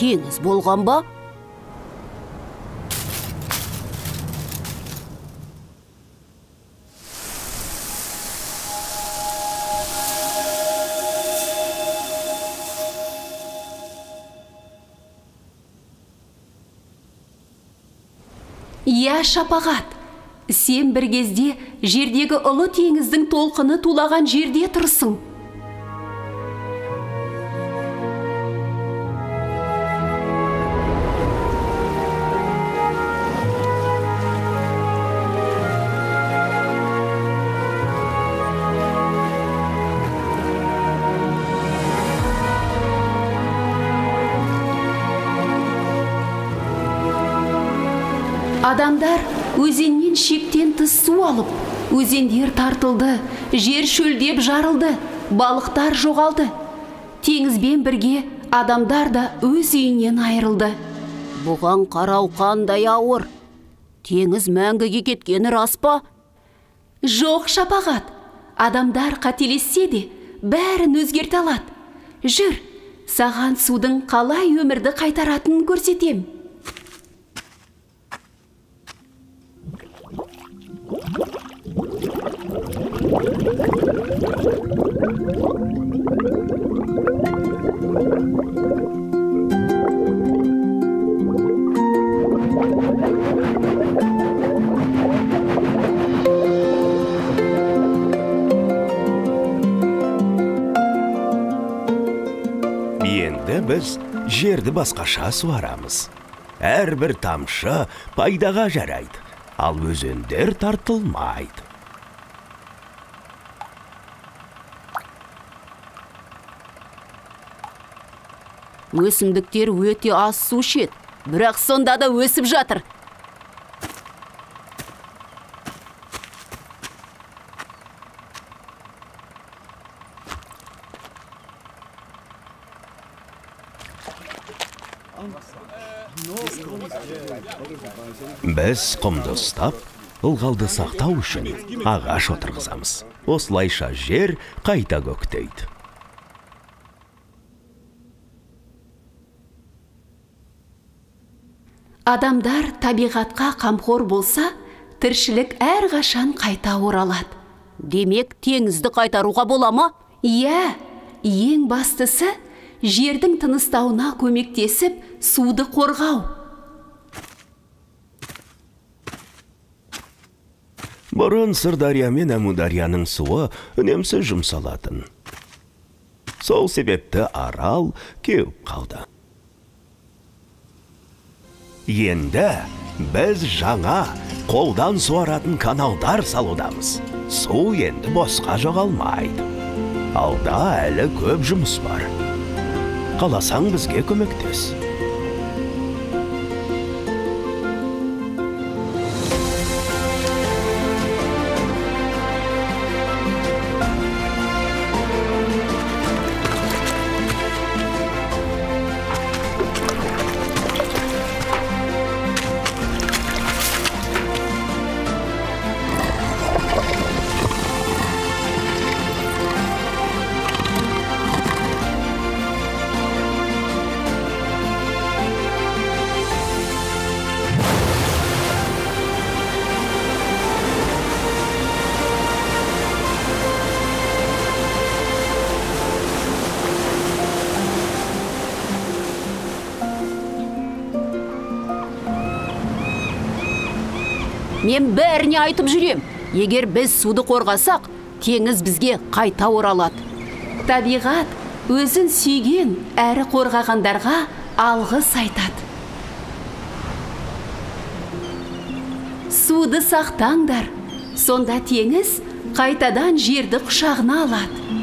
теңіз болған ба? Иә, Шапағат, сен бір кезде жердегі ұлы теңіздің толқыны тулаған жерде тұрсың. Адамдар өзеннен шектен тыс су алып, өзендер тартылды, жер шөлдеп жарылды, балықтар жоғалды. Теңізбен бірге адамдар да өз үйінен айырылды. Бұған қарау қандай ауыр. Теңіз мәңгіге кеткені рас па? Жоқ, Шапағат. Адамдар қателессе де, бәрін өзгерте алады. Жүр, саған судың қалай өмірді қайтаратынын көрсетем. Енді біз жерді басқаша суарамыз. Әрбір тамшы пайдаға жарайды, ал өзендер тартылмайды. Өсімдіктер өте аз су ішеді, бірақ сонда да өсіп жатыр. Біз құмды ұстап, ылғалды сақтау үшін ағаш отырғызамыз. Осылайша жер қайта көктейді. Адамдар табиғатқа қамқор болса, тіршілік әрқашан қайта оралады. Демек, теңізді қайтаруға бола ма? Иә, ең бастысы жердің тыныстауына көмектесіп, суды қорғау. Бұрын Сырдария мен Әмударияның суы үнемсіз жұмсалатын. Сол себепті арал кеуіп қалды. Енді біз жаңа қолдан суаратын каналдар салудамыз. Су енді босқа жоғалмайды. Алда әлі көп жұмыс бар. Қаласаң бізге көмектес. Мен бәріне айтып жүрем. Егер біз суды қорғасақ, теңіз бізге қайта оралады. Табиғат өзін сүйген әрі қорғағандарға алғыс айтады. Суды сақтаңдар, сонда теңіз қайтадан жерді құшағына алады.